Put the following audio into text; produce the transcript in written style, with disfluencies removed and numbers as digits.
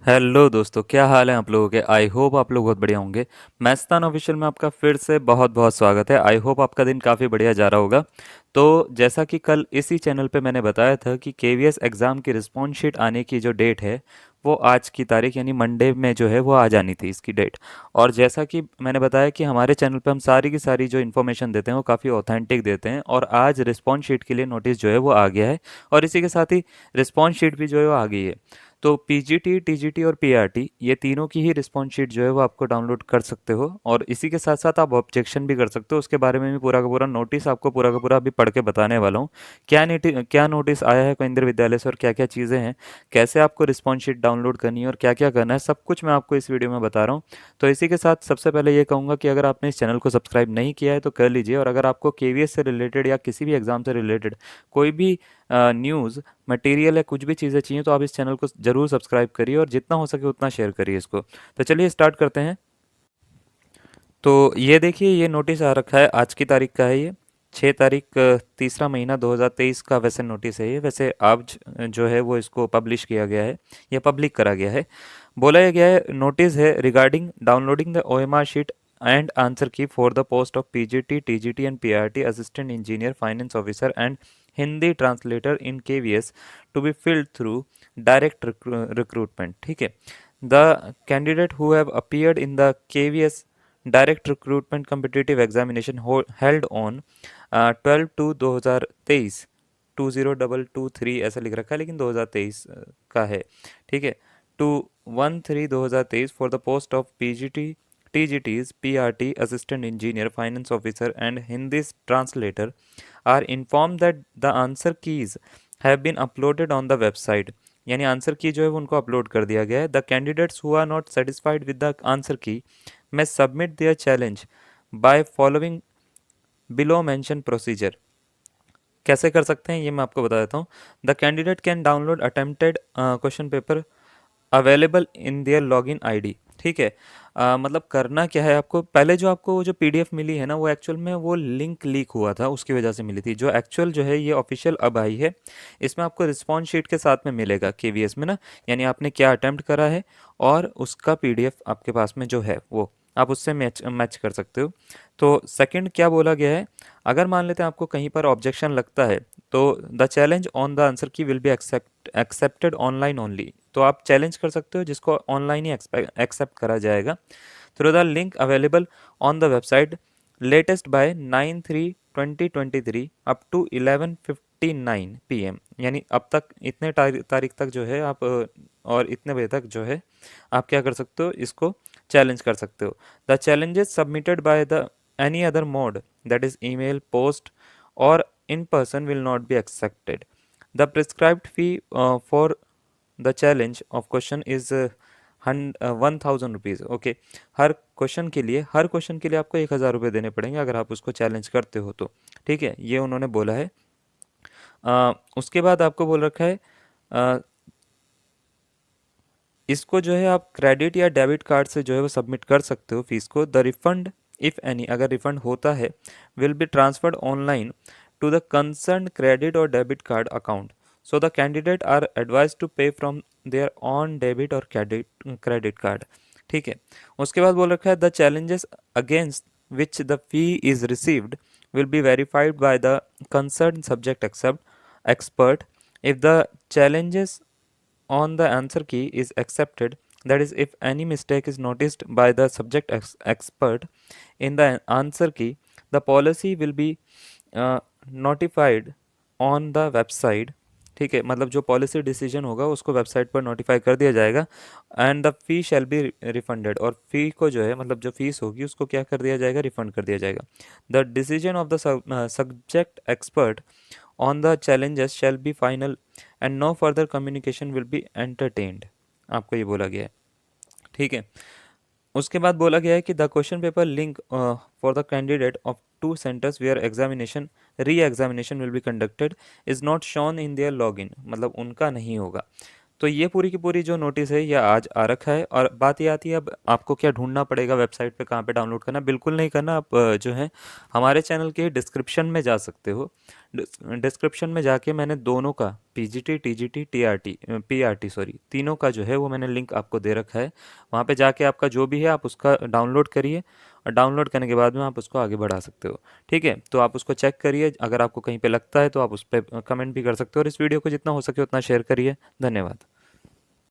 Hello दोस्तों, क्या हाल है आप लोगों के। आई होप आप लोग बहुत बढ़िया होंगे। मैस्तान ऑफिशियल में आपका फिर से बहुत बहुत स्वागत है। आई होप आपका दिन काफ़ी बढ़िया जा रहा होगा। तो जैसा कि कल इसी चैनल पे मैंने बताया था कि केवीएस एग्ज़ाम की रिस्पॉन्स शीट आने की जो डेट है वो आज की तारीख यानी मंडे में जो है वो आ जानी थी इसकी डेट। और जैसा कि मैंने बताया कि हमारे चैनल पे हम सारी की सारी जो इन्फॉर्मेशन देते हैं वो काफ़ी ऑथेंटिक देते हैं, और आज रिस्पॉन्स शीट के लिए नोटिस जो है वो आ गया है। और इसी के साथ ही रिस्पॉन्स शीट भी जो है वो आ गई है। तो पीजीटी, टीजीटी और पीआरटी ये तीनों की ही रिस्पॉन्स शीट जो है वो आपको डाउनलोड कर सकते हो, और इसी के साथ साथ आप ऑब्जेक्शन भी कर सकते हो। उसके बारे में भी पूरा का पूरा नोटिस आपको पूरा का पूरा अभी पढ़ के बताने वाला हूँ। क्या नोटिस आया है केंद्रीय विद्यालय से और क्या क्या चीज़ें हैं, कैसे आपको रिस्पॉन्स शीट डाउनलोड करनी है और क्या क्या करना है, सब कुछ मैं आपको इस वीडियो में बता रहा हूँ। तो इसी के साथ सबसे पहले ये कहूँगा कि अगर आपने इस चैनल को सब्सक्राइब नहीं किया है तो कर लीजिए, और अगर आपको केवीएस से रिलेटेड या किसी भी एग्ज़ाम से रिलेटेड कोई भी न्यूज़ मटेरियल या कुछ भी चीज़ें चाहिए तो आप इस चैनल को ज़रूर सब्सक्राइब करिए और जितना हो सके उतना शेयर करिए इसको। तो चलिए स्टार्ट करते हैं। तो ये देखिए, ये नोटिस आ रखा है, आज की तारीख का है ये। 6 तारीख, तीसरा महीना 2023 का वैसे नोटिस है ये। वैसे आज जो है वो इसको पब्लिश किया गया है या पब्लिक करा गया है। बोला ये गया है, नोटिस है regarding downloading the OMR sheet and answer key for the post of PGT, TGT and PRT Assistant Engineer, Finance Officer and Hindi Translator in KVS to be filled through direct recruitment. ठीक है। The candidate who have appeared in the KVS direct recruitment competitive examination held on 12 to 2023, 20223 ऐसा लिख रखा है लेकिन 2023 का है। ठीक है। To 1/3/2023 for the post of PGT, TGTs, PRT, Assistant Engineer, Finance Officer, and Hindi Translator are informed that the answer keys have been uploaded on the website. यानी आंसर की जो है वो उनको अपलोड कर दिया गया है। The candidates who are not satisfied with the answer key may submit their challenge by following below mentioned procedure. कैसे कर सकते हैं ये मैं आपको बता देता हूँ। The candidate can download attempted question paper available in their login ID. ठीक है। मतलब करना क्या है आपको, पहले जो आपको वो जो पीडीएफ मिली है ना वो एक्चुअल में वो लिंक लीक हुआ था, उसकी वजह से मिली थी। जो एक्चुअल जो है ये ऑफिशियल अब आई है, इसमें आपको रिस्पॉन्स शीट के साथ में मिलेगा केवीएस में ना, यानी आपने क्या अटेम्प्ट करा है और उसका पीडीएफ आपके पास में जो है वो आप उससे मैच मैच कर सकते हो। तो सेकंड क्या बोला गया है, अगर मान लेते हैं आपको कहीं पर ऑब्जेक्शन लगता है तो the challenge on the answer key will be accepted online only. तो आप चैलेंज कर सकते हो जिसको ऑनलाइन ही एक्सेप्ट करा जाएगा through the link available on the website latest by 9/3/2023 up to 11:59 PM। यानी अब तक इतने तारीख तक जो है आप और इतने बजे तक जो है आप क्या कर सकते हो, इसको चैलेंज कर सकते हो। The challenges submitted by the any other mode that is email, post और in person will not be accepted. The prescribed fee for the challenge of question is 1,000 rupees. Okay. हर क्वेश्चन के लिए आपको 1,000 रुपये देने पड़ेंगे अगर आप उसको चैलेंज करते हो तो। ठीक है, ये उन्होंने बोला है। उसके बाद आपको बोल रखा है इसको जो है आप क्रेडिट या डेबिट कार्ड से जो है वो सबमिट कर सकते हो फीस को। द रिफंड इफ़ एनी, अगर रिफंड होता है, will be transferred online to the concern credit और debit card account. So the candidate are advise to pay from their own debit और क्रेडिट कार्ड। ठीक है। उसके बाद बोल रखा है the challenges against which the fee is received will be verified by the concern subject expert. If the challenges on the answer key is accepted, that is if any mistake is noticed by the subject expert in the answer key, the policy will be notified on the website। ठीक है, मतलब जो policy decision होगा उसको website पर notify कर दिया जाएगा। And the fee shall be refunded, और फी को जो है मतलब जो फीस होगी उसको क्या कर दिया जाएगा, रिफंड कर दिया जाएगा। The decision of the subject expert on the challenges shall be final and no further communication will be entertained. आपको ये बोला गया है। ठीक है। उसके बाद बोला गया है कि the question paper link for the candidate of two centres where examination re examination will be conducted is not shown in their login, मतलब उनका नहीं होगा। तो ये पूरी की पूरी जो नोटिस है ये आज आ रखा है। और बात ये आती है अब आपको क्या ढूंढना पड़ेगा वेबसाइट पे, कहाँ पे डाउनलोड करना। बिल्कुल नहीं करना, आप जो है हमारे चैनल के डिस्क्रिप्शन में जा सकते हो। डिस्क्रिप्शन में जाके मैंने दोनों का PGT TGT TRT PRT sorry तीनों का जो है वो मैंने लिंक आपको दे रखा है। वहाँ पे जाके आपका जो भी है आप उसका डाउनलोड करिए, और डाउनलोड करने के बाद में आप उसको आगे बढ़ा सकते हो। ठीक है, तो आप उसको चेक करिए, अगर आपको कहीं पे लगता है तो आप उस पर कमेंट भी कर सकते हो, और इस वीडियो को जितना हो सके उतना शेयर करिए। धन्यवाद।